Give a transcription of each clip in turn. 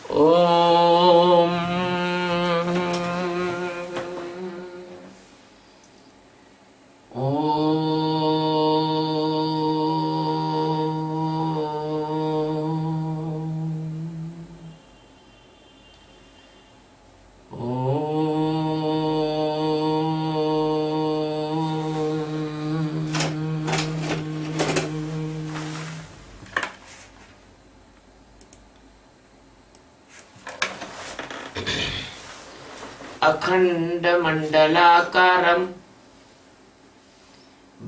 Om अखण्डमण्डलाकारं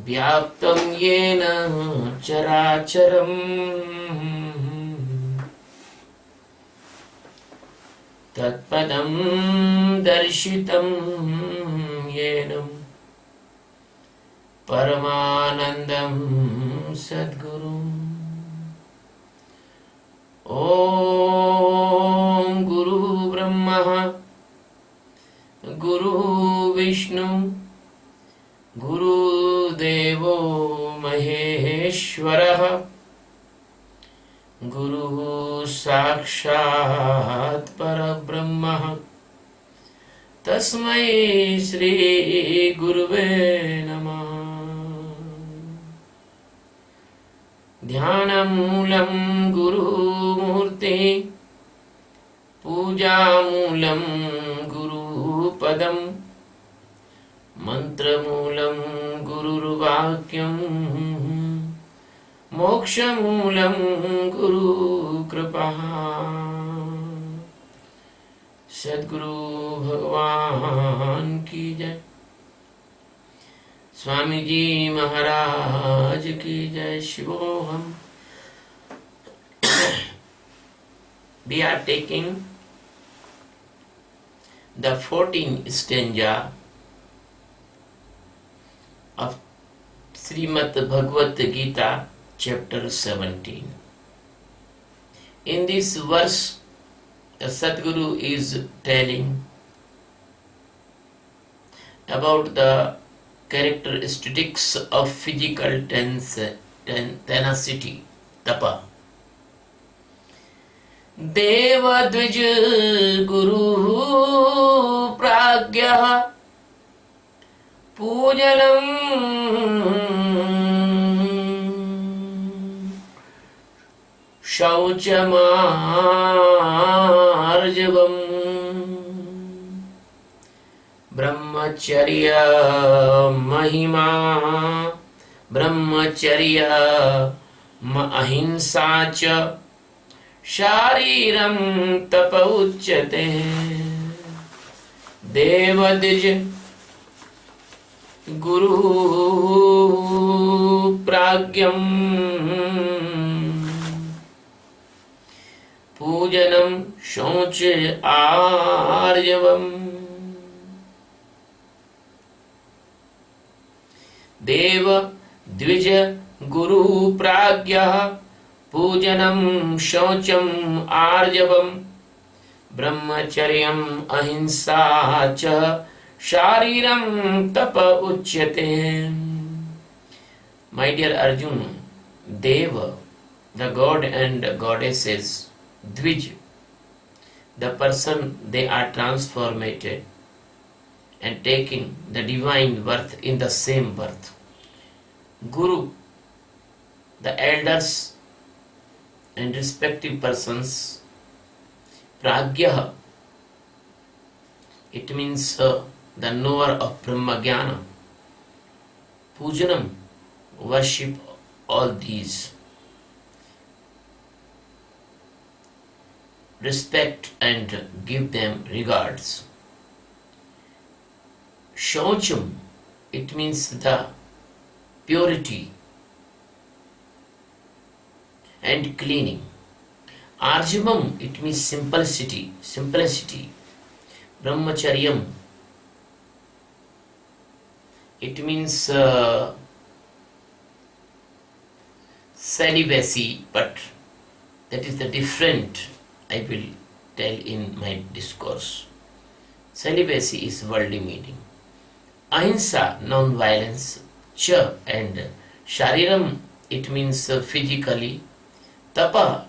व्याप्तं येन चराचरम् तत्पदं दर्शितं येन परमानन्दं सद्गुरुम् ॐ गुरु ब्रह्मा गुरु विष्णु गुरुदेवो महेश्वरः गुरुः साक्षात् परब्रह्मः तस्मै श्री गुरुवे नमः। ध्यानमूलं गुरुमूर्ति पूजामूलं गुरुपदं मंत्रमूलं गुरुर्वाक्यं मोक्षमूलं गुरुकृपा। सद्गुरु भगवान की जय, स्वामी जी महाराज की जय। शिवोहम। We are taking the 14th stanza of Srimad Bhagavad Geeta, chapter 17. In this verse, the Sadguru is telling about the characteristics of physical tenacity, tapa. देवद्विज गुरु प्राज्ञः पूजनं शौचमार्जवम् ब्रह्मचर्य महिमा ब्रह्मचर्य अहिंसा च शारीरं तप उच्यते। देवद्विज गुरु प्राज्ञं पूजनं शौच आर्जवम्। देव द्विज गुरु प्राज्ञः पूजनं शौचम् आर्जवम् ब्रह्मचर्यम् अहिंसा च शारीरं तप उच्यते। My dear Arjun, Deva, the god and goddesses, Dvij, the person they are transformated and taking the divine birth in the same birth. Guru, the elders and respective persons. Pragya, it means the knower of Brahma Jnana. Pujanam, worship all these. Respect and give them regards. Shaucham, it means the purity and cleaning. Arjavam, it means simplicity. Brahmacharyam, it means celibacy, but that is the different I will tell in my discourse. Celibacy is worldly meaning. Ahimsa, non-violence. Cha and shariram, it means physically. Tapa,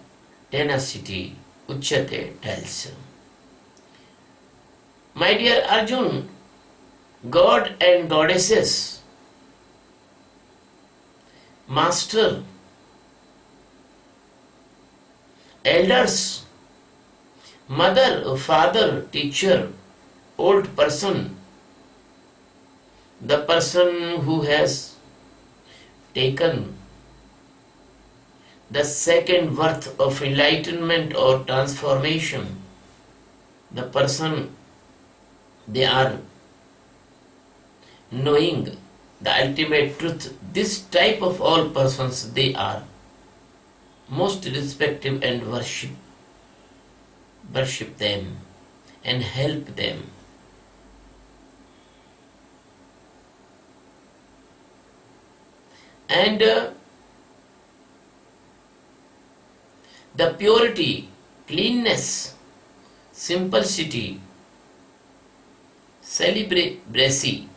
tenacity, Uchyate tells. My dear Arjun, God and goddesses, master, elders, mother, father, teacher, old person, the person who has taken the second worth of enlightenment or transformation, the person they are knowing the ultimate truth, this type of all persons they are most respective and worship them and help them. And the purity, cleanness, simplicity, celibacy,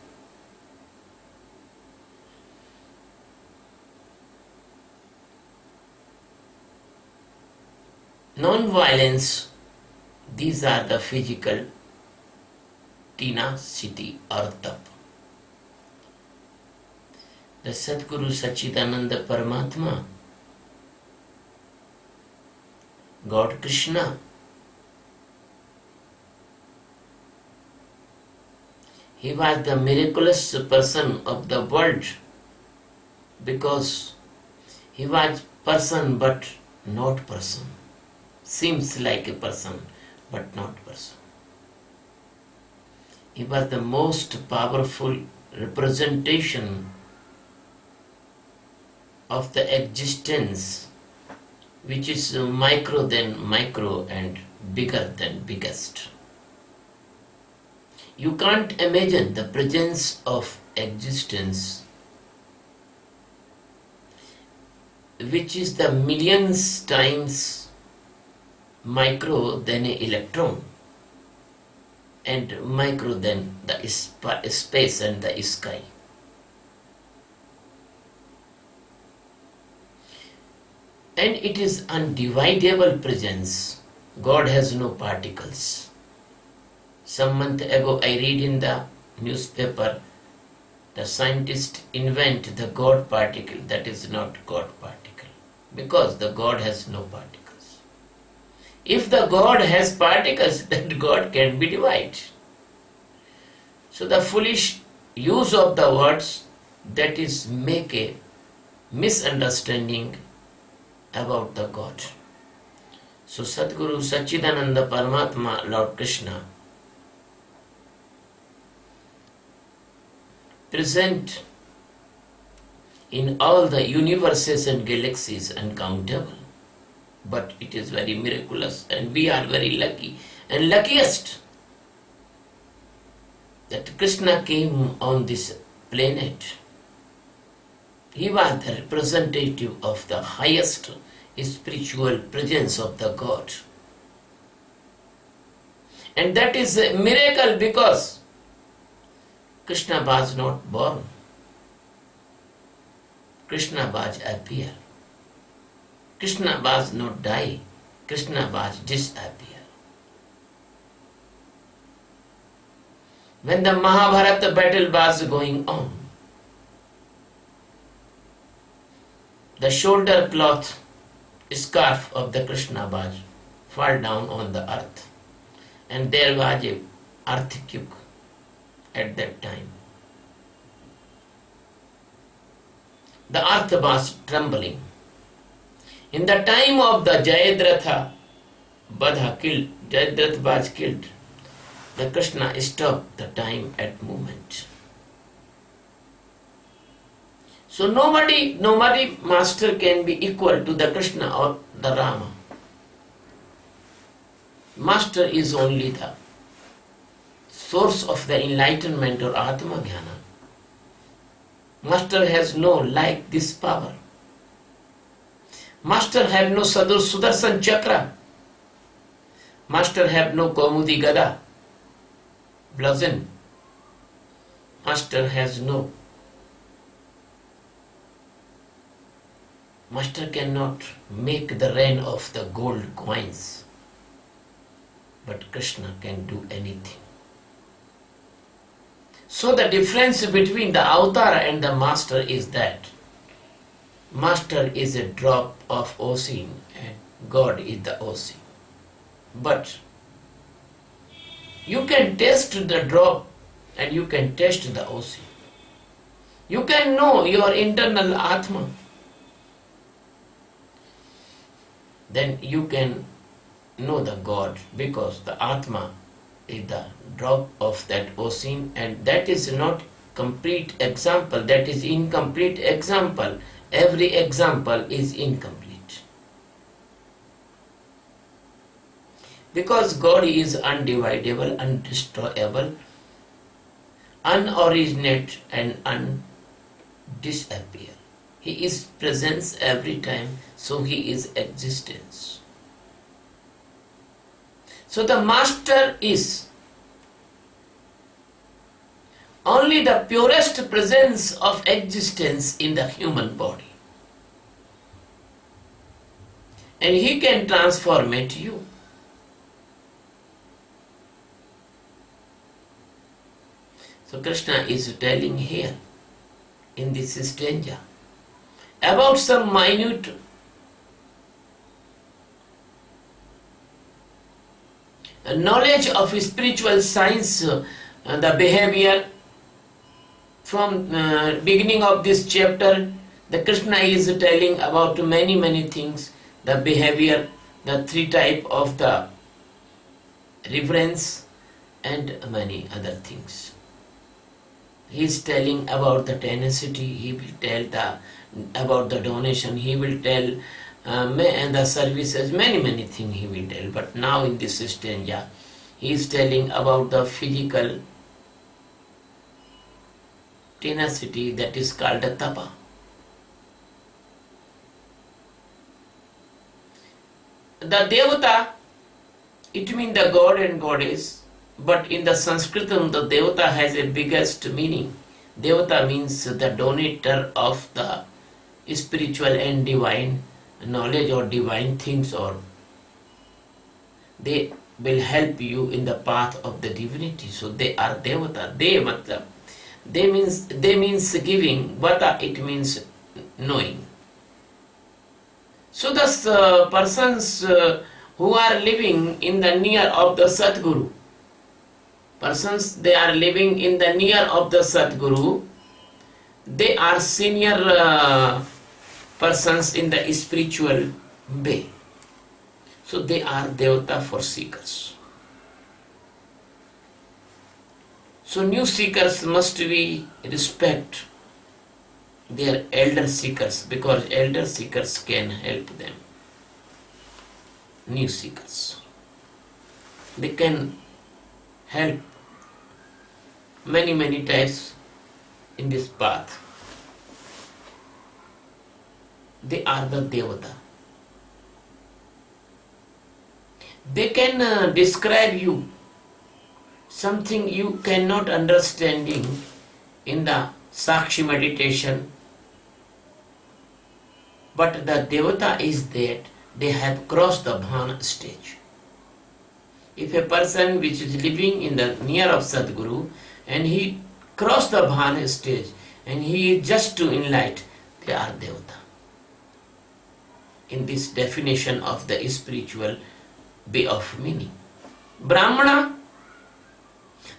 non-violence, these are the physical tenacity or tap. The Sadguru Sachidananda Paramatma, God Krishna, he was the miraculous person of the world because he was person but not person. Seems like a person but not person. He was the most powerful representation of the existence which is micro than micro and bigger than biggest. You can't imagine the presence of existence which is the millions times micro than an electron and micro than the space and the sky. And it is undividable presence. God has no particles. Some month ago I read in the newspaper the scientists invent the God particle. That is not God particle because the God has no particles. If the God has particles, then God can be divided. So the foolish use of the words, that is make a misunderstanding about the God. So Sadguru Sachidananda Paramatma, Lord Krishna, present in all the universes and galaxies uncountable. But it is very miraculous and we are very lucky and luckiest that Krishna came on this planet. He was the representative of the highest spiritual presence of the God. And that is a miracle because Krishna was not born. Krishna was appear. Krishna was not die. Krishna was disappear. When the Mahabharata battle was going on, the shoulder cloth scarf of the Krishna was fall down on the earth, and there was a earthquake at that time. The earth was trembling. In the time of the Jayadratha Badha killed, Jayadratha was killed, the Krishna stopped the time at moment. So nobody master can be equal to the Krishna or the Rama. Master is only the source of the enlightenment or Atma Jnana. Master has no like this power. Master have no Sudarshan Chakra. Master have no Kaumudi Gada, bludgeon. Master has no. Master cannot make the rain of the gold coins. but Krishna can do anything. So the difference between the avatar and the master is that master is a drop of ocean and God is the ocean. But you can taste the drop and you can taste the ocean. You can know your internal Atma. Then you can know the God, because the Atma is the drop of that ocean, and that is not complete example, that is incomplete example. Every example is incomplete. Because God is undividable, undestroyable, unoriginate and undisappear. He is presence every time, so he is existence. So the master is only the purest presence of existence in the human body. And he can transformate you. So Krishna is telling here in this stanza about some minute knowledge of spiritual science, the behavior. From beginning of this chapter, the Krishna is telling about many things, the behavior, the three type of the reverence and many other things. He is telling about the tenacity, he will tell about the donation, he will tell and the services, many things he will tell. But now in this stanza, he is telling about the physical tenacity, that is called a tapa. The devata, it means the god and goddess, but in the Sanskritam the devata has a biggest meaning. Devata means the donator of the spiritual and divine knowledge or divine things, or they will help you in the path of the divinity. So they are devata. They means giving. Vata, it means knowing. So the persons who are living in the near of the Sadguru, they are living in the near of the Sadguru, they are senior persons in the spiritual way. So they are devata for seekers. So new seekers must be respect their elder seekers, because elder seekers can help them. New seekers, they can help many types in this path. They are the devata. They can describe you something you cannot understanding in the Sakshi meditation, but the devata is that they have crossed the bhana stage. If a person which is living in the near of Sadguru and he crossed the bhana stage and he is just to enlighten, they are devata. In this definition of the spiritual way of meaning. Brahmana,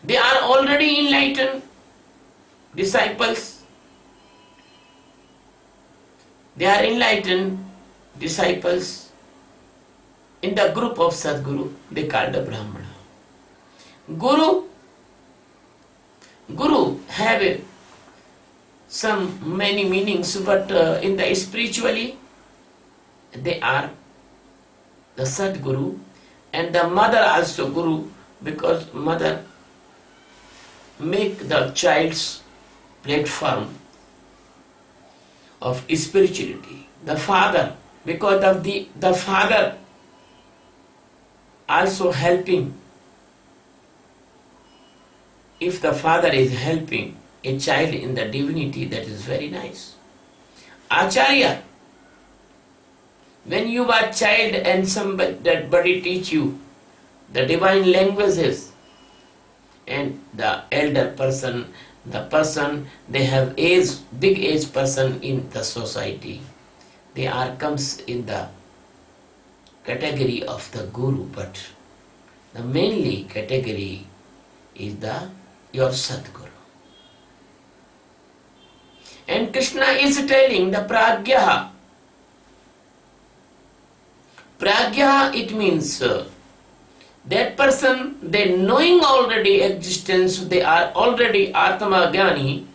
they are already enlightened disciples. They are enlightened disciples in the group of Sadguru, they call the Brahmana. Guru have some many meanings, but in the spiritually they are the Sadguru, and the mother also Guru, because mother make the child's platform of spirituality. The father, because of the father also helping. If the father is helping a child in the divinity, that is very nice. Acharya, when you are child and somebody teach you, the divine languages, and the elder person, the person they have age, big age person in the society, they are comes in the category of the guru, but the mainly category is the your Sadguru. And Krishna is telling the pragya. Pragya, it means that person, they knowing already existence, they are already Atma Jnani,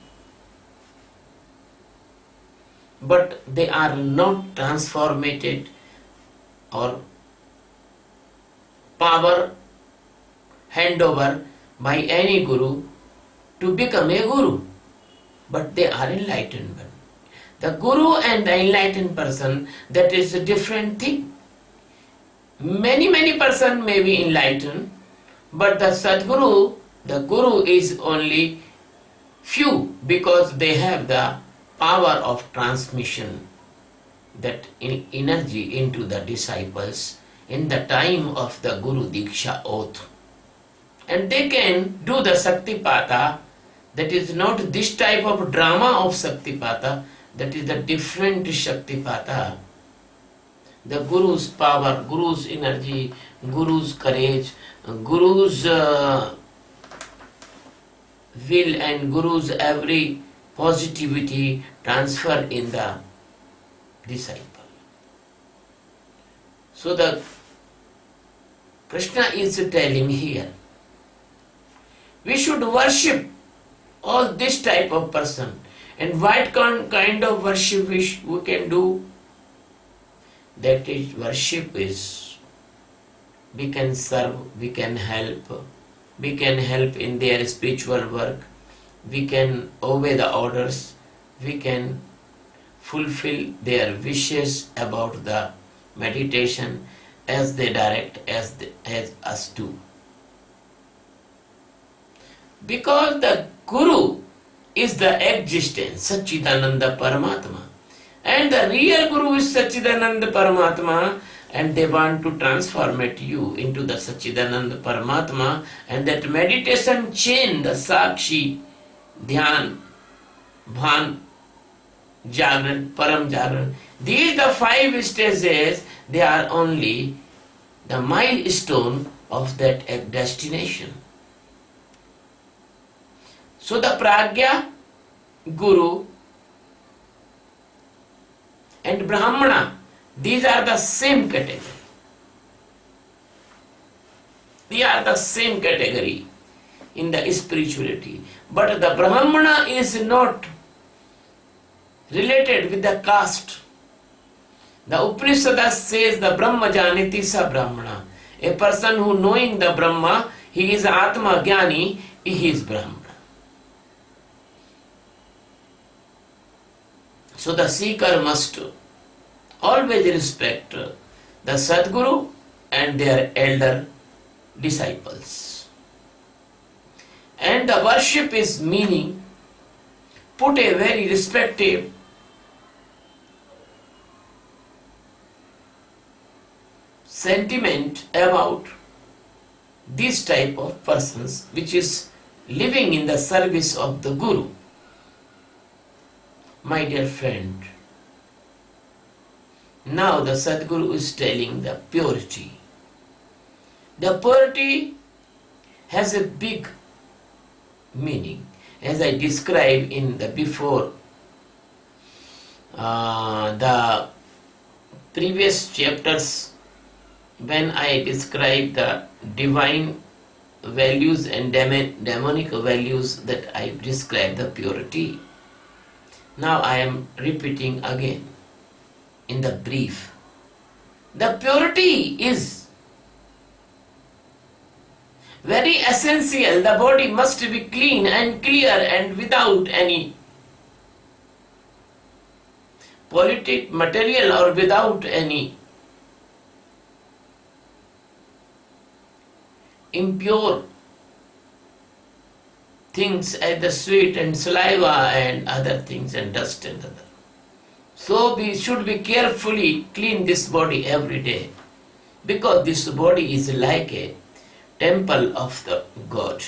but they are not transformated or power handover by any guru to become a guru, but they are enlightened one. The guru and the enlightened person, that is a different thing. Many person may be enlightened, but the Sadguru, the guru is only few, because they have the power of transmission, that energy into the disciples in the time of the Guru Diksha oath. And they can do the Saktipata, that is not this type of drama of Saktipata, that is the different Shaktipata. The Guru's power, Guru's energy, Guru's courage, Guru's will and Guru's every positivity transfer in the disciple. So the Krishna is telling here, we should worship all this type of person. And what kind of worship we can do? That is, worship is, we can serve, we can help in their spiritual work, we can obey the orders, we can fulfill their wishes about the meditation as they direct, as us do. Because the Guru is the existence, Satchidananda Paramatma. And the real Guru is Satchidananda Paramatma, and they want to transformate you into the Satchidananda Paramatma, and that meditation chain, the Sakshi, Dhyan, Bhan, Jagran, Param Jagran, these the 5 stages, they are only the milestone of that destination. So the Pragya, Guru and Brahmana, these are the same category. They are the same category in the spirituality. But the Brahmana is not related with the caste. The Upanishad says the Brahma Janiti Sa Brahmana. A person who knowing the Brahma, he is Atma Jnani, he is Brahmana. So the seeker must always respect the Sadguru and their elder disciples. And the worship is meaning, put a very respective sentiment about this type of persons which is living in the service of the Guru. My dear friend, now the Sadguru is telling the purity. The purity has a big meaning, as I described in the before the previous chapters, when I described the divine values and demonic values, that I described the purity. Now I am repeating again in the brief. The purity is very essential. The body must be clean and clear and without any polluted material or without any impure things as the sweat and saliva and other things and dust and other. So we should be carefully clean this body every day, because this body is like a temple of the God.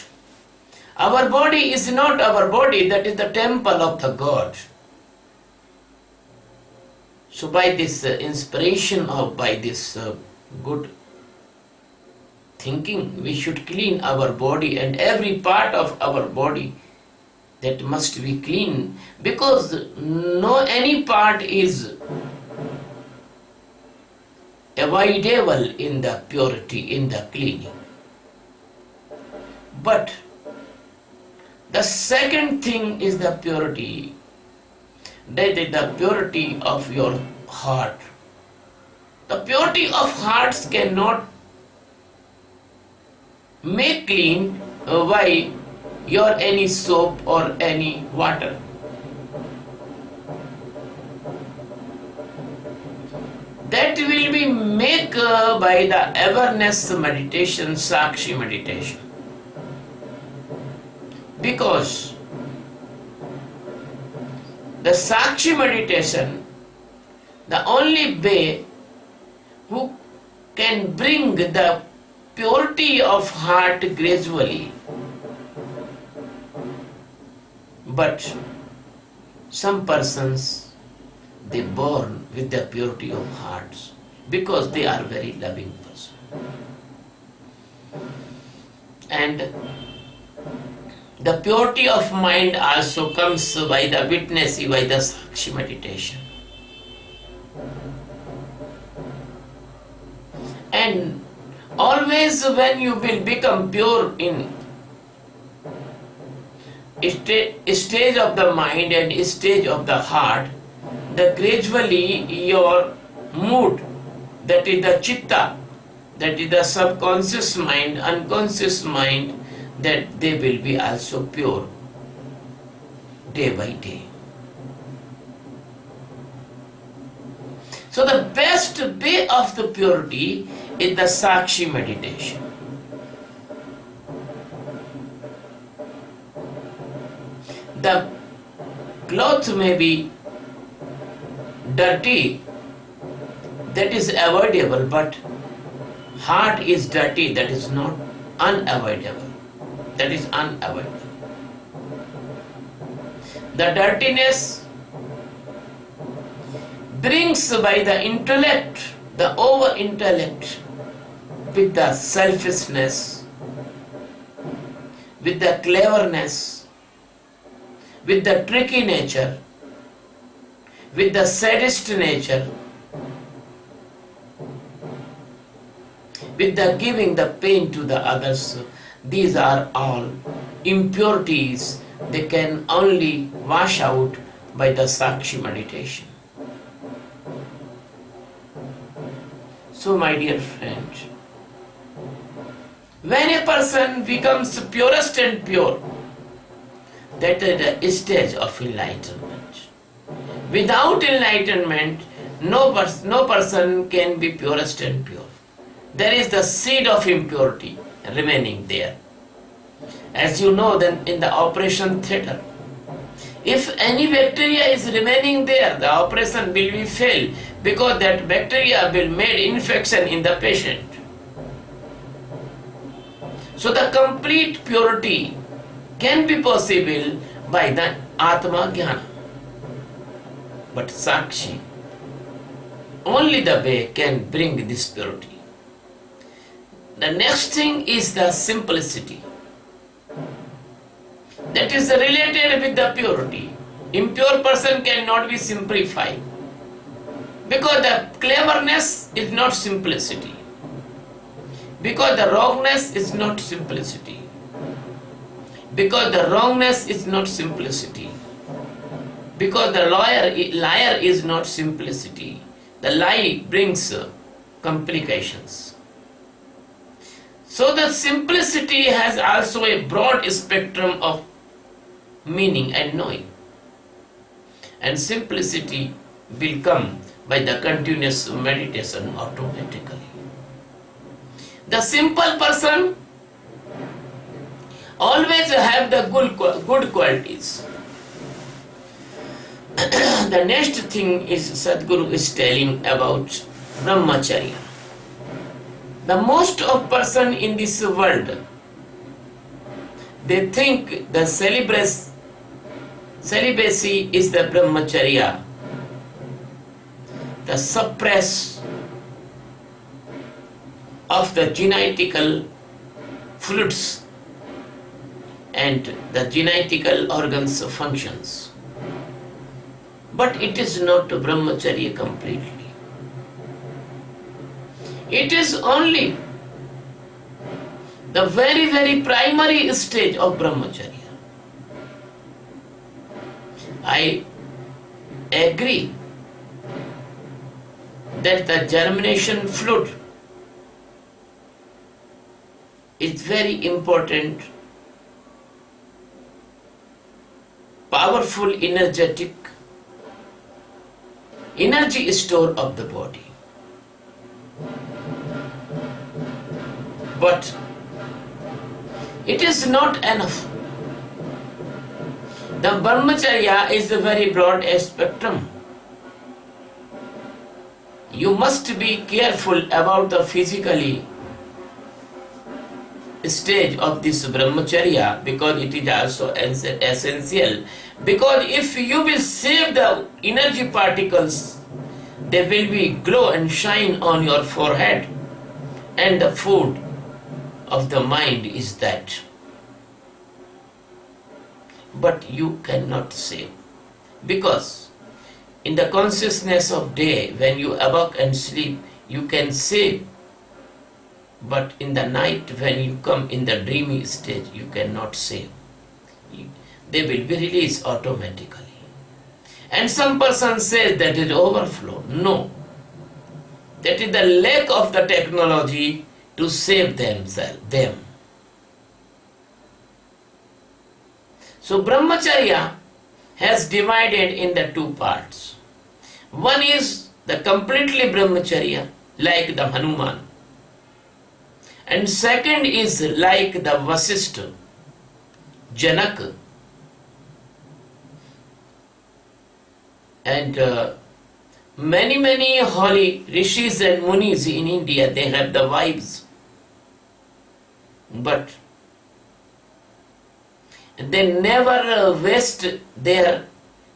Our body is not our body, that is the temple of the God. So by this inspiration of, by this good thinking, we should clean our body, and every part of our body that must be clean, because no any part is avoidable in the purity, in the cleaning. But the second thing is the purity, that is the purity of your heart. The purity of hearts cannot make clean by your any soap or any water. That will be made by the awareness meditation, Sakshi meditation. Because the Sakshi meditation, the only way who can bring the purity of heart gradually. But some persons, they born with the purity of hearts because they are very loving person. And the purity of mind also comes by the witness, by the Sakshi meditation. And always when you will become pure in stage of the mind and stage of the heart, that gradually your mood, that is the chitta, that is the subconscious mind, unconscious mind, that they will be also pure day by day. So the best way of the purity is the Sakshi meditation. The cloth may be dirty, that is avoidable, but heart is dirty, that is not unavoidable. That is unavoidable. The dirtiness brings by the intellect, the over intellect, with the selfishness, with the cleverness, with the tricky nature, with the sadist nature, with the giving the pain to the others. These are all impurities. They can only wash out by the Sakshi meditation. So my dear friend, when a person becomes purest and pure, that is the stage of enlightenment. Without enlightenment, no person can be purest and pure. There is the seed of impurity remaining there. As you know, then in the operation theatre, if any bacteria is remaining there, the operation will be failed, because that bacteria will make infection in the patient. So the complete purity can be possible by the Atma Jnana. But Sakshi, only the way can bring this purity. The next thing is the simplicity. That is related with the purity. Impure person cannot be simplified, because the cleverness is not simplicity, because the wrongness is not simplicity, because the wrongness is not simplicity, because the liar is not simplicity. The lie brings complications. So the simplicity has also a broad spectrum of meaning and knowing. And simplicity will come by the continuous meditation automatically. The simple person always have the good qualities. The next thing is Sadhguru is telling about Brahmacharya. The most of person in this world, they think the celibacy is the brahmacharya, the suppress of the genetical fluids and the genetical organs functions. But it is not brahmacharya completely. It is only the very, very primary stage of brahmacharya. I agree that the germination fluid is very important, powerful, energetic energy store of the body. But it is not enough. The brahmacharya is a very broad spectrum. You must be careful about the physically stage of this brahmacharya, because it is also essential. Because if you will save the energy particles, they will be glow and shine on your forehead, and the food of the mind is that. But you cannot save, because in the consciousness of day, when you awake and sleep, you can save. But in the night, when you come in the dreamy stage, you cannot save. They will be released automatically. And some person says that is overflow. No. That is the lack of the technology to save them. So brahmacharya has divided in the two parts. One is the completely brahmacharya, like the Hanuman. And second is like the Vasishtha, Janak, and many holy rishis and munis in India, they have the wives. But they never waste their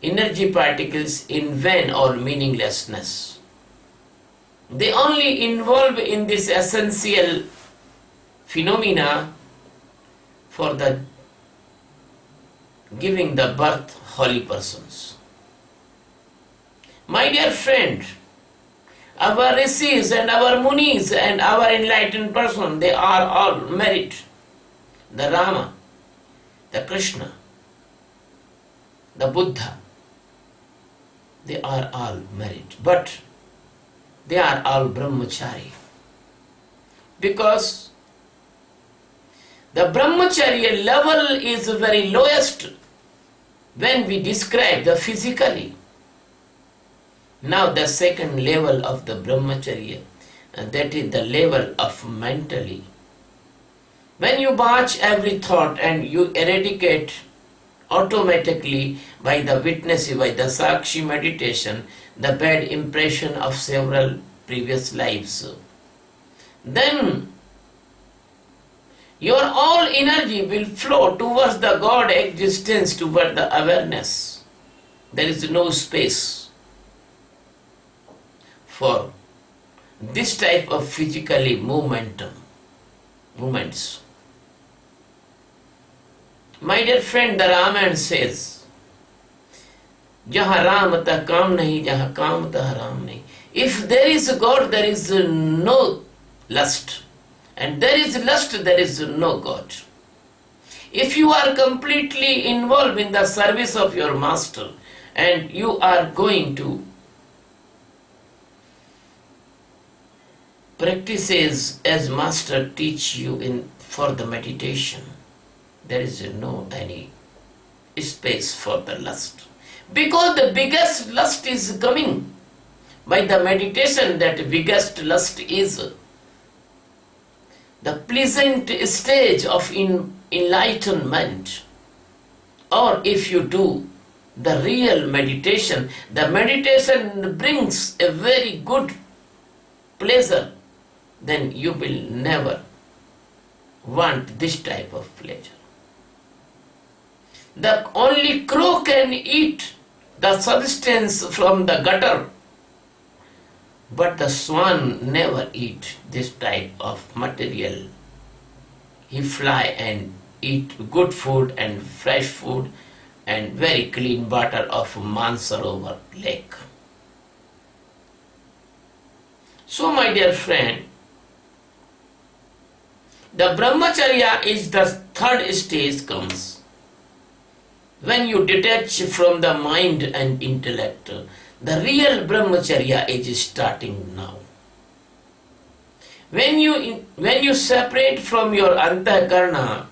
energy particles in vain or meaninglessness. They only involve in this essential phenomena for the giving the birth holy persons. My dear friend, our rishis and our munis and our enlightened person, they are all married. The Rama, the Krishna, the Buddha, they are all married. But they are all brahmachari. Because the brahmacharya level is very lowest when we describe the physically. Now the second level of the brahmacharya, and that is the level of mentally. When you watch every thought and you eradicate automatically by the witness, by the sakshi meditation, the bad impression of several previous lives, then your all energy will flow towards the God existence, towards the awareness. There is no space for this type of physically movements. My dear friend, the Ramayana says, Jahan Ram ta Kam nahi, jahan Kam ta Ram nahi. If there is a God, there is no lust. And there is lust, there is no God. If you are completely involved in the service of your master, and you are going to practices as master teach you in for the meditation, there is no any space for the lust. Because the biggest lust is coming by the meditation, that biggest lust is the pleasant stage of enlightenment. Or if you do the real meditation, the meditation brings a very good pleasure, then you will never want this type of pleasure. The only crow can eat the substance from the gutter, but the swan never eat this type of material. He fly and eat good food and fresh food and very clean water of Mansarovar lake. So my dear friend, the brahmacharya is the third stage comes. When you detach from the mind and intellect, the real brahmacharya is starting now. When you separate from your antahkarna,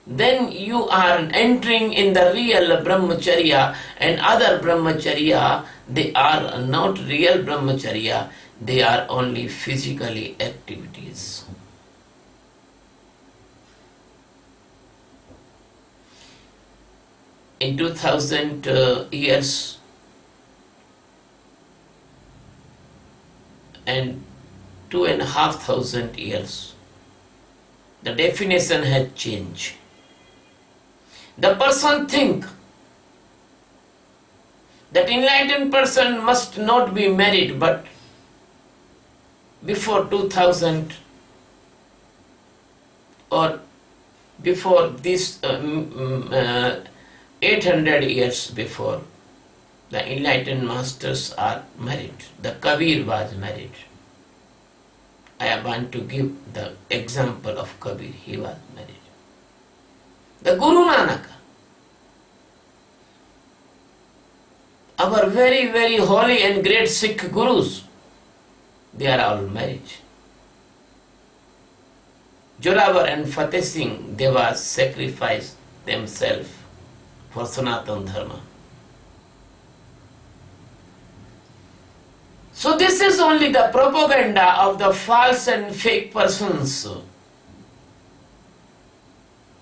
then you are entering in the real brahmacharya, and other brahmacharya, they are not real brahmacharya, they are only physically activities. In 2000 years and 2,500 years, the definition had changed. The person think that enlightened person must not be married, but before 2000 or before this 800 years before, the enlightened masters are married. The Kabir was married. I want to give the example of Kabir. He was married. The Guru Nanak, our very, very holy and great Sikh Gurus, they are all married. Joravar and Fateh Singh, they was sacrificed themselves for Sanatana Dharma. So this is only the propaganda of the false and fake persons.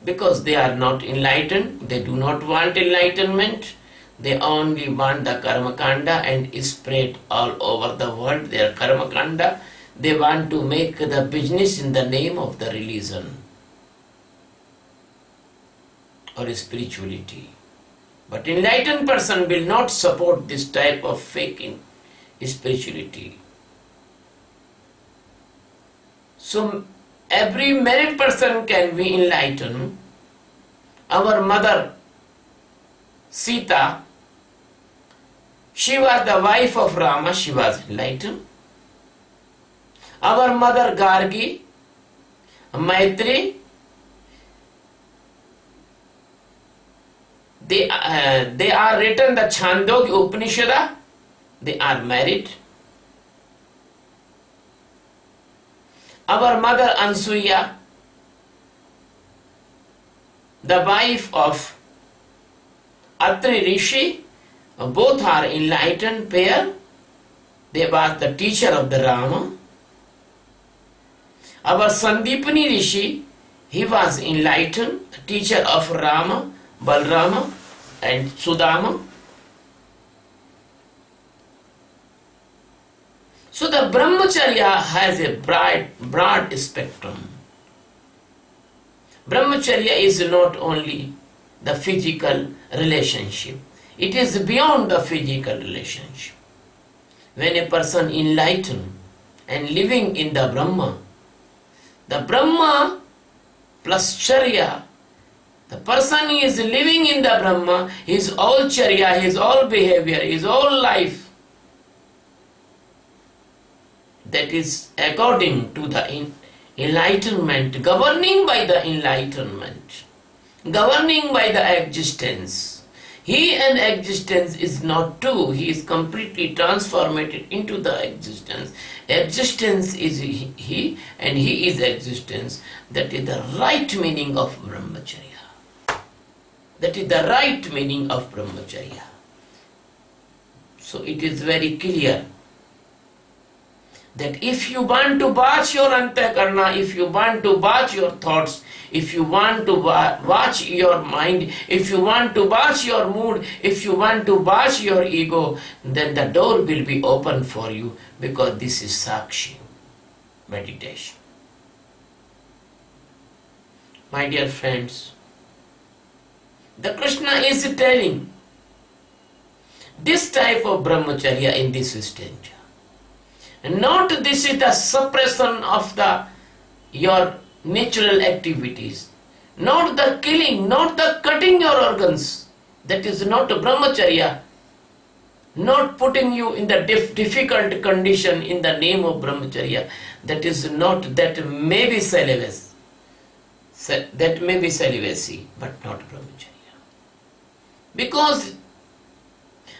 Because they are not enlightened, they do not want enlightenment, they only want the karma kanda and spread all over the world their karma kanda. They want to make the business in the name of the religion or spirituality. But enlightened person will not support this type of fake spirituality. So every married person can be enlightened. Our mother Sita, she was the wife of Rama, she was enlightened. Our mother Gargi, Maitri, they are written the Chandogya Upanishad, they are married. Our mother Ansuya, the wife of Atri Rishi, both are enlightened pair. They were the teacher of the Rama. Our Sandipani Rishi, he was enlightened, teacher of Rama, Balrama and Sudama. So the brahmacharya has a broad spectrum. Brahmacharya is not only the physical relationship. It is beyond the physical relationship. When a person enlightened and living in the Brahma plus Charya, the person is living in the Brahma, his all Charya, his all behavior, his all life, that is according to the enlightenment, governing by the enlightenment, governing by the existence. He and existence is not two, he is completely transformed into the existence. Existence is he and he is existence. That is the right meaning of brahmacharya. That is the right meaning of brahmacharya. So it is very clear that if you want to watch your antakarna, if you want to watch your thoughts, if you want to watch your mind, if you want to watch your mood, if you want to watch your ego, then the door will be open for you, because this is Sakshi. meditation. My dear friends, the Krishna is telling this type of brahmacharya in this stage. Not this is the suppression of your natural activities, not the killing, not the cutting your organs. That is not brahmacharya. Not putting you in the difficult condition in the name of brahmacharya. That is not, that may be celibacy. That may be celibacy, but not brahmacharya. Because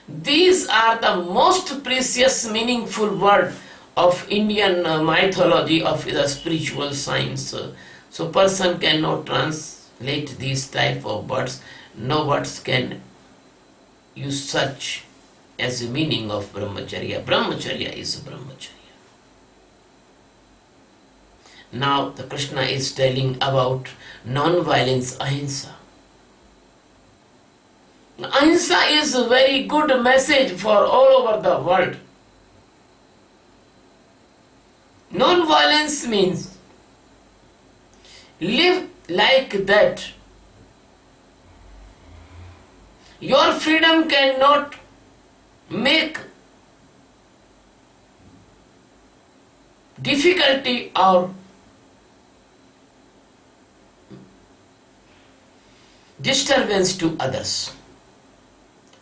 these are the most precious, meaningful words of Indian mythology, of the spiritual science. So person cannot translate these type of words. No words can use such as the meaning of brahmacharya. Brahmacharya is brahmacharya. Now the Krishna is telling about non-violence, ahimsa. Ahimsa is a very good message for all over the world. Non-violence means live like that. Your freedom cannot make difficulty or disturbance to others.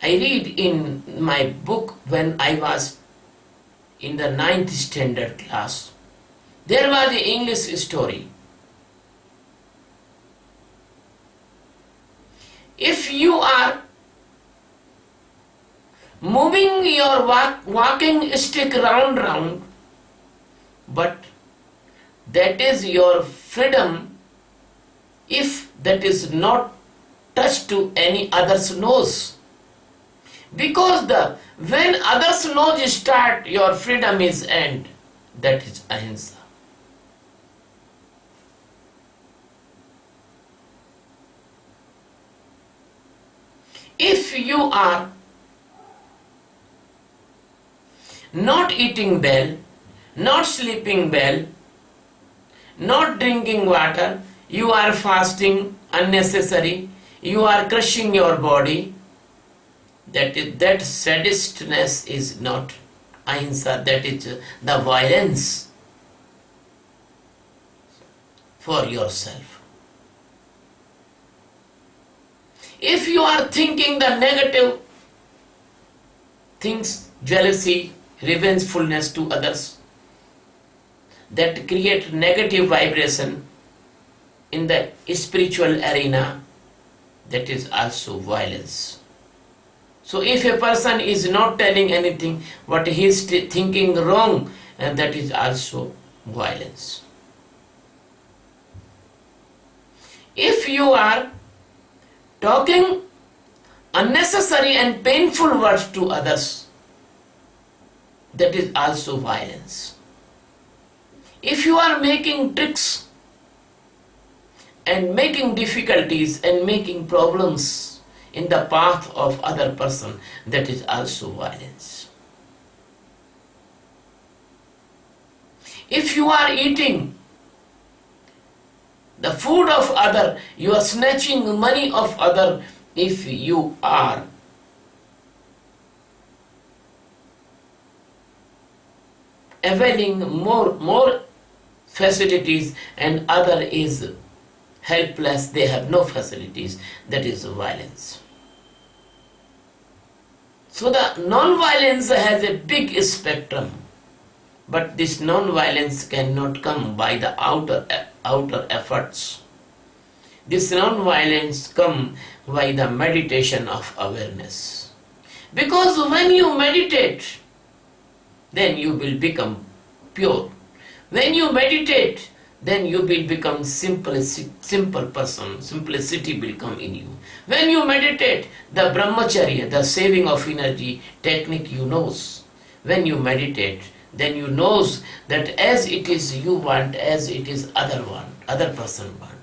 I read in my book when I was in the 9th standard class, there was an English story. If you are moving your walking stick round, but that is your freedom, if that is not touched to any other's nose. Because when others' nose start, your freedom is end. That is ahimsa. If you are not eating well, not sleeping well, not drinking water, you are fasting unnecessary, you are crushing your body, that sadistness is not ahimsa, that is the violence for yourself. If you are thinking the negative things, jealousy, revengefulness to others, that create negative vibration in the spiritual arena, that is also violence. So if a person is not telling anything, what he is thinking wrong, and that is also violence. If you are talking unnecessary and painful words to others, that is also violence. If you are making tricks and making difficulties and making problems in the path of other person, that is also violence. If you are eating the food of other, you are snatching money of other, if you are availing more facilities and other is helpless, they have no facilities, that is violence. So the non-violence has a big spectrum, but this non-violence cannot come by the outer efforts. This non-violence comes by the meditation of awareness. Because when you meditate, then you will become pure. When you meditate, then you will become simple person. Simplicity will come in you. When you meditate, the brahmacharya, the saving of energy technique you knows. When you meditate, then you knows that as it is you want, as it is other person want.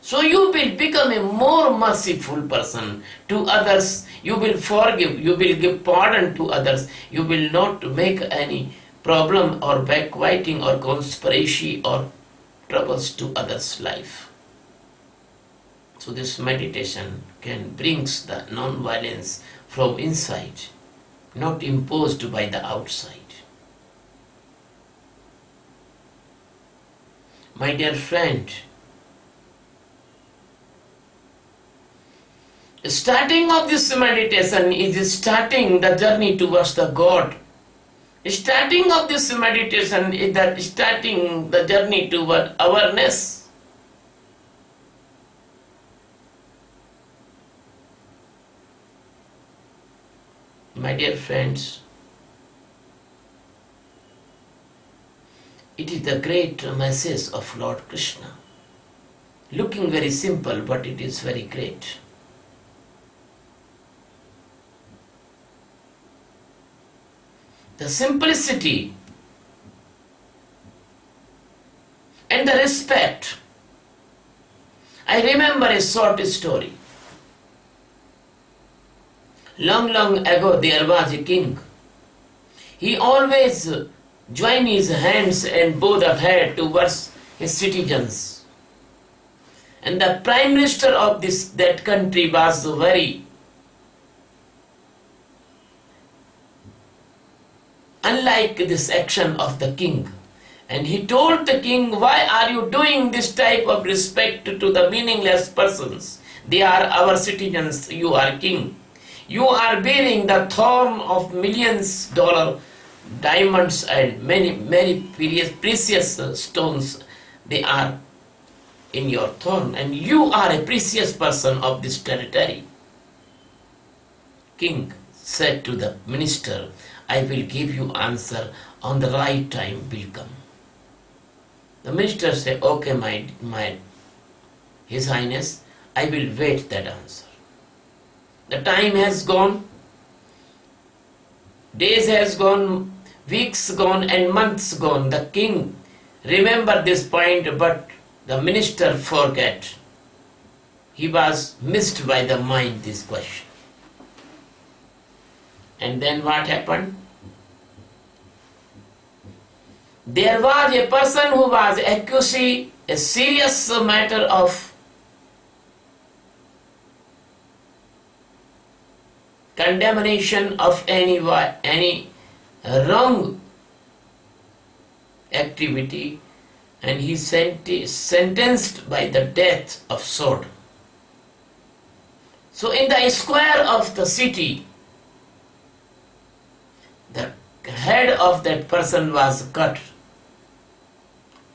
So you will become a more merciful person to others. You will forgive, you will give pardon to others. You will not make any problem or backbiting or conspiracy or troubles to others' life. So this meditation can brings the non-violence from inside, not imposed by the outside. My dear friend, starting of this meditation is starting the journey towards the God. Starting of this meditation is that starting the journey toward awareness. My dear friends, it is the great message of Lord Krishna. Looking very simple, but it is very great. The simplicity and the respect. I remember a short story. Long ago there was a king. He always joined his hands and bowed the head towards his citizens. And the prime minister of that country was very unlike this action of the king. And he told the king, why are you doing this type of respect to the meaningless persons? They are our citizens, you are king. You are bearing the thorn of millions dollar diamonds and many precious stones. They are in your thorn, and you are a precious person of this territory. King said to the minister, I will give you answer on the right time will come. The minister said, okay, my His Highness, I will wait that answer. The time has gone, days has gone, weeks gone and months gone. The king remembered this point, but the minister forget. He was missed by the mind this question. And then what happened? There was a person who was accusing a serious matter of condemnation of any wrong activity, and he sentenced by the death of sword. So in the square of the city, the head of that person was cut.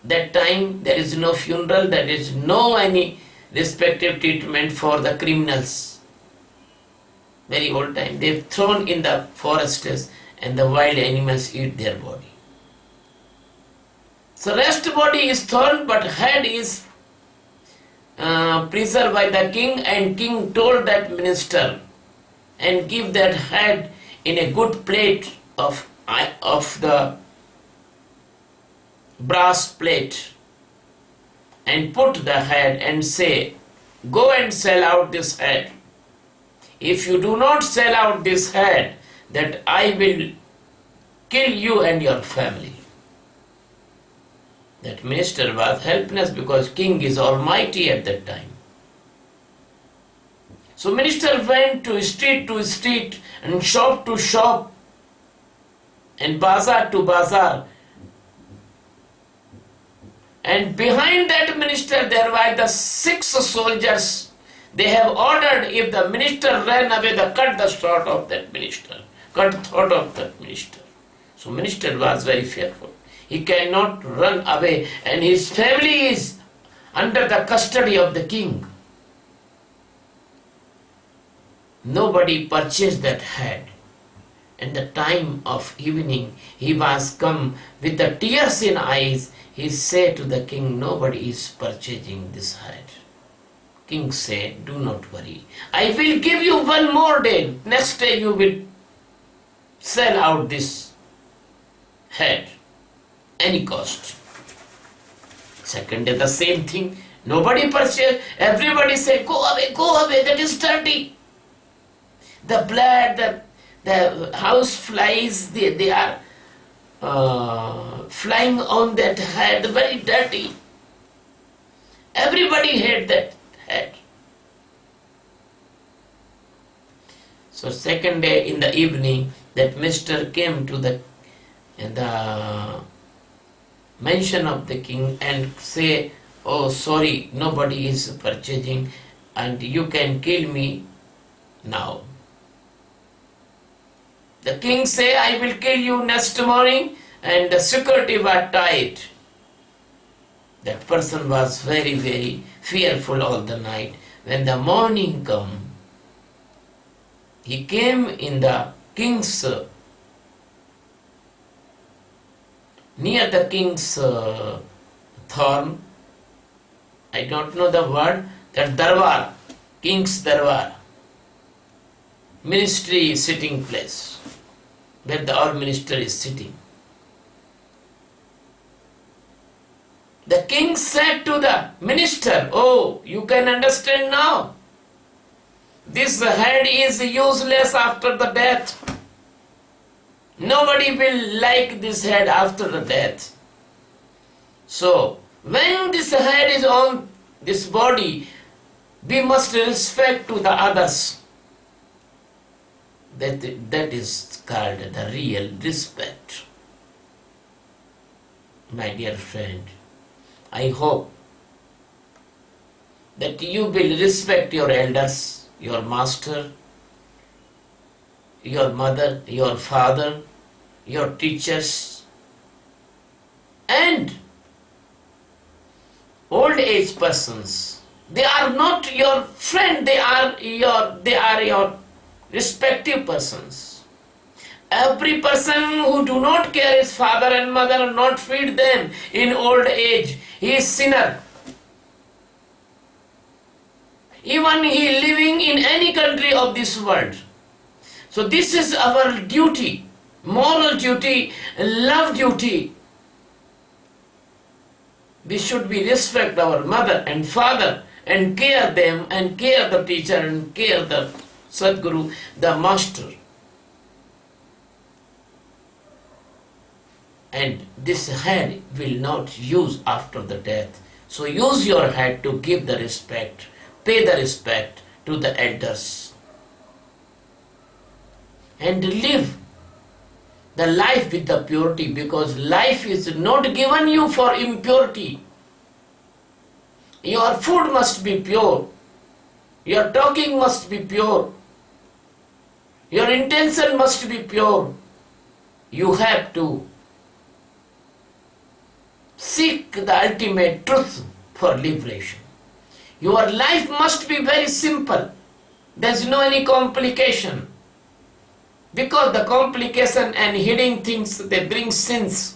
That time there is no funeral, there is no any respective treatment for the criminals. Very old time, they thrown in the forests and the wild animals eat their body. So rest body is thrown, but head is preserved by the king, and king told that minister and give that head in a good plate of the brass plate, and put the head and say, go and sell out this head. If you do not sell out this head, that I will kill you and your family. That minister was helpless because king is almighty at that time. So minister went to street and shop to shop and bazaar to bazaar. And behind that minister there were the 6 soldiers. They have ordered, if the minister ran away, they cut the throat of that minister. So minister was very fearful. He cannot run away, and his family is under the custody of the king. Nobody purchased that head. In the time of evening, he was come with the tears in eyes. He said to the king, nobody is purchasing this head. King said, do not worry. I will give you one more day. Next day you will sell out this head. Any cost. Second day the same thing. Nobody purchased. Everybody said, go away, that is dirty. The blood, the house flies, they are flying on that head, very dirty. Everybody had that head. So second day in the evening, that Mr. came to the mansion of the king and say, "Oh, sorry, nobody is purchasing, and you can kill me now." The king say, "I will kill you next morning," and the security were tight. That person was very, very fearful all the night. When the morning come, he came in the king's, near the king's throne. I don't know the word, that darbar, king's darbar, ministry sitting place, where the all minister is sitting. The king said to the minister, "Oh, you can understand now. This head is useless after the death. Nobody will like this head after the death. So, when this head is on this body, we must respect to the others." That is called the real respect. My dear friend, I hope that you will respect your elders, your master, your mother, your father, your teachers, and old age persons. They are not your friend, they are your respective persons. Every person who do not care his father and mother, not feed them in old age, he is sinner. Even he living in any country of this world. So this is our duty, moral duty, love duty. We should be respect our mother and father and care them and care the teacher and care the Sadguru, the master. And this head will not use after the death. So use your head to give the respect, pay the respect to the elders, and live the life with the purity, because life is not given you for impurity. Your food must be pure, your talking must be pure, your intention must be pure. You have to seek the ultimate truth for liberation. Your life must be very simple. There's no any complication. Because the complication and hidden things, they bring sins.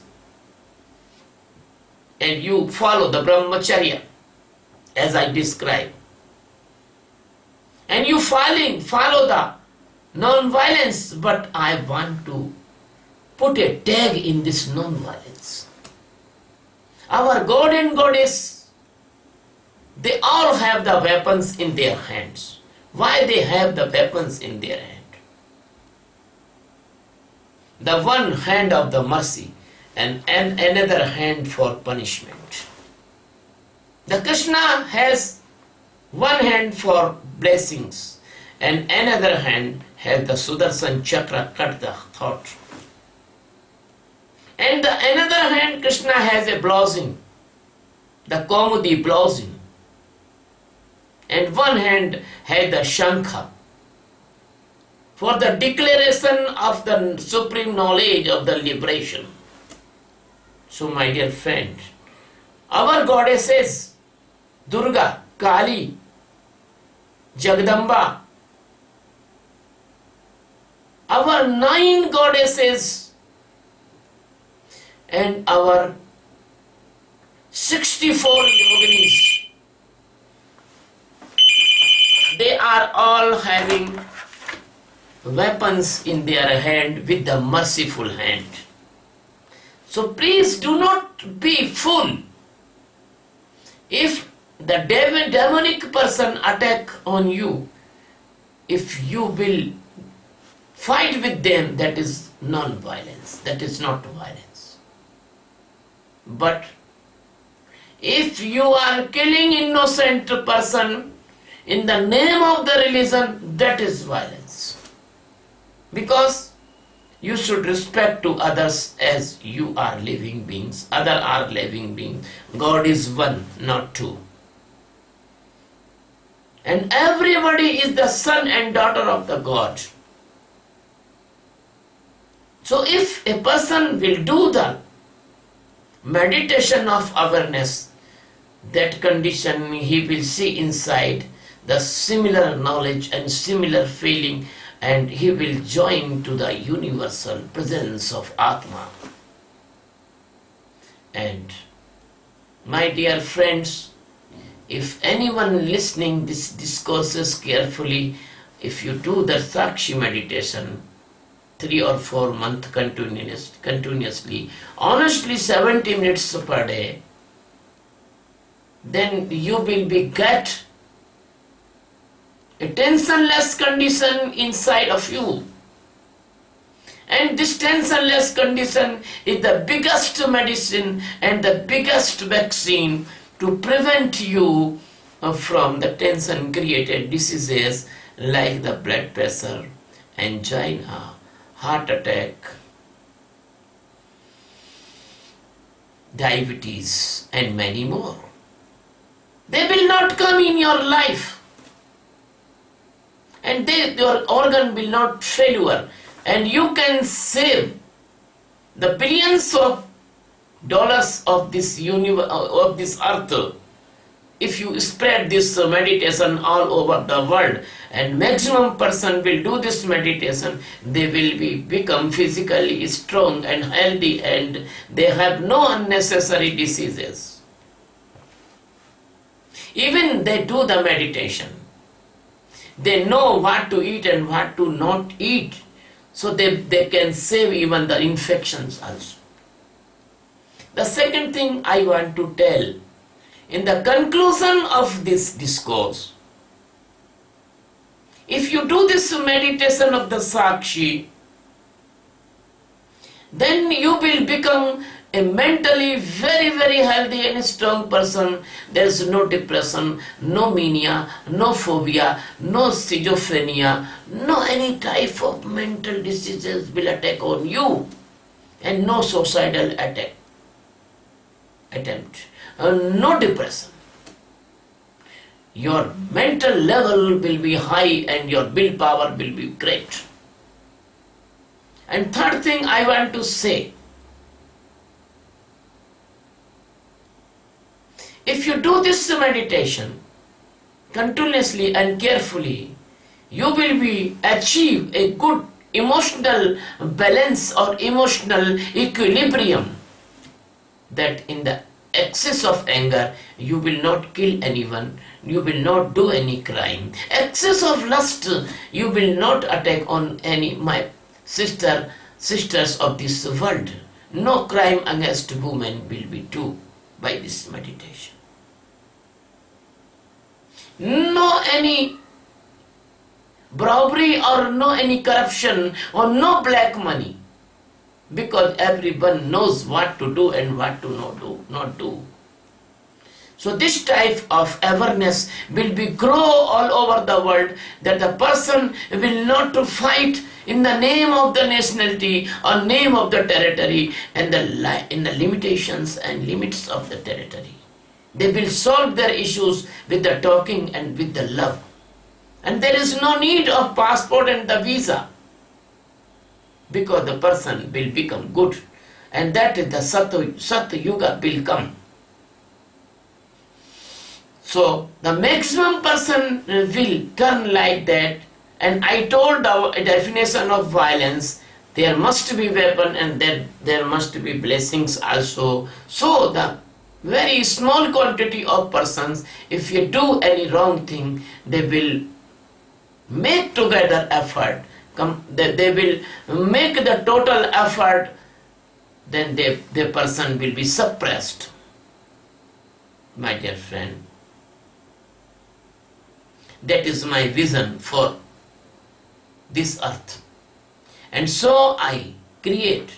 And you follow the brahmacharya as I described. And you follow the non-violence, but I want to put a tag in this non-violence. Our God and Goddess, they all have the weapons in their hands. Why they have the weapons in their hand? The one hand of the mercy and another hand for punishment. The Krishna has one hand for blessings and another hand has the Sudarshan Chakra, cut the thought. And the another hand Krishna has a blessing, the Kaumudi blessing. And one hand has the Shankha for the declaration of the supreme knowledge of the liberation. So my dear friend, our goddesses, Durga, Kali, Jagdamba, our 9 goddesses and our 64 yoginis, they are all having weapons in their hand with the merciful hand. So please do not be fool. If the demonic person attack on you, if you will fight with them, that is non-violence, that is not violence. But if you are killing innocent person in the name of the religion, that is violence. Because you should respect to others as you are living beings. Others are living beings. God is one, not two. And everybody is the son and daughter of the God. So if a person will do the meditation of awareness, that condition he will see inside the similar knowledge and similar feeling, and he will join to the universal presence of Atma. And my dear friends, if anyone listening these discourses carefully, if you do the Sakshi meditation 3 or 4 months continuously, honestly 70 minutes per day, then you will be get a tensionless condition inside of you. And this tensionless condition is the biggest medicine and the biggest vaccine to prevent you from the tension created diseases like the blood pressure, angina, heart attack, diabetes, and many more. They will not come in your life, and your organ will not failure, and you can save the billions of dollars of this universe, of this earth, if you spread this meditation all over the world. And maximum person will do this meditation, they will become physically strong and healthy, and they have no unnecessary diseases. Even they do the meditation, they know what to eat and what to not eat, so they can save even the infections also. The second thing I want to tell, in the conclusion of this discourse, if you do this meditation of the Sakshi, then you will become a mentally very, very healthy and strong person. There is no depression, no mania, no phobia, no schizophrenia, no any type of mental diseases will attack on you, and no suicidal attempt, no depression. Your mental level will be high and your willpower will be great. And third thing I want to say, if you do this meditation continuously and carefully, you will achieve a good emotional balance or emotional equilibrium, that in the excess of anger you will not kill anyone, you will not do any crime. Excess of lust, you will not attack on any my sisters of this world. No crime against women will be done by this meditation. No any robbery or no any corruption or no black money, because everyone knows what to do and what to not do. So this type of awareness will be grow all over the world, that the person will not to fight in the name of the nationality or name of the territory and in the limitations and limits of the territory. They will solve their issues with the talking and with the love. And there is no need of passport and the visa, because the person will become good, and that is the Satya Yuga will come. So the maximum person will turn like that. And I told the definition of violence, there must be weapon and there must be blessings also. So the very small quantity of persons, if you do any wrong thing, they will make together effort, they will make the total effort, then the person will be suppressed. My dear friend, that is my vision for this earth. And so I create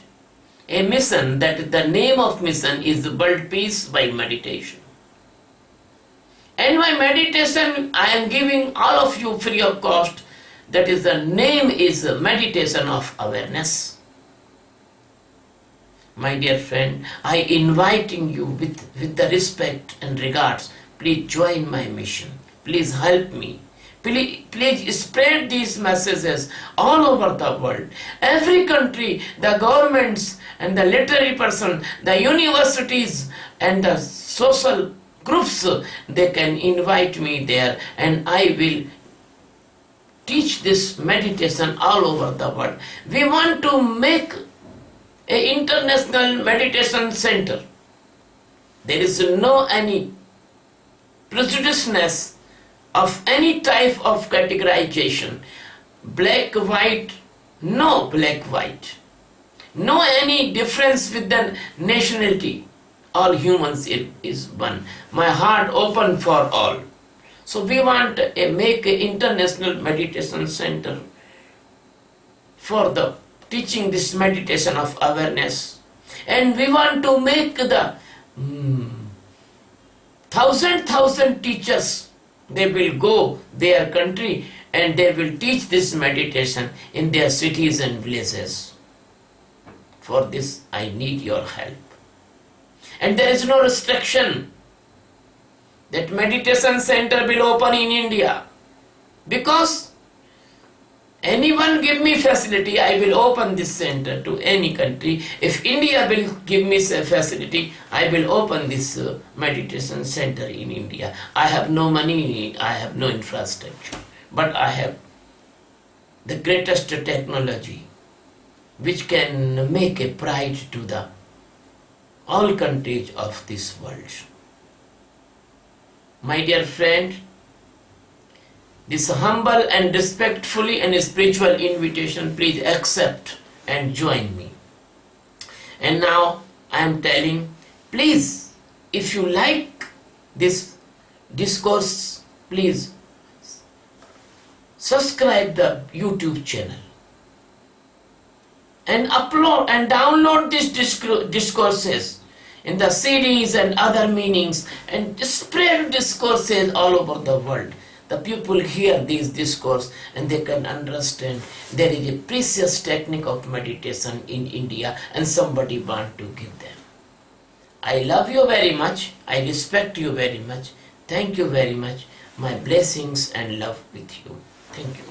a mission that the name of mission is World Peace by Meditation. And my meditation I am giving all of you free of cost. That is, the name is Meditation of Awareness. My dear friend, I inviting you with the respect and regards, please join my mission. Please help me. Please spread these messages all over the world. Every country, the governments and the literary person, the universities and the social groups, they can invite me there and I will teach this meditation all over the world. We want to make an international meditation center. There is no any prejudiceness of any type of categorization. Black, white, no black, white. No any difference with the nationality. All humans is one. My heart open for all. So we want to make an international meditation center for the teaching this meditation of awareness. And we want to make the thousand teachers. They will go their country and they will teach this meditation in their cities and villages. For this I need your help. And there is no restriction that meditation center will open in India, because anyone give me facility, I will open this center to any country. If India will give me a facility, I will open this meditation center in India. I have no money, I have no infrastructure, but I have the greatest technology which can make a pride to the all countries of this world. My dear friend, this humble and respectfully and spiritual invitation, please accept and join me. And now I am telling, please, if you like this discourse, please subscribe the YouTube channel and upload and download these discourses in the CDs and other meanings and spread discourses all over the world. The people hear these discourse and they can understand there is a precious technique of meditation in India and somebody want to give them. I love you very much. I respect you very much. Thank you very much. My blessings and love with you. Thank you.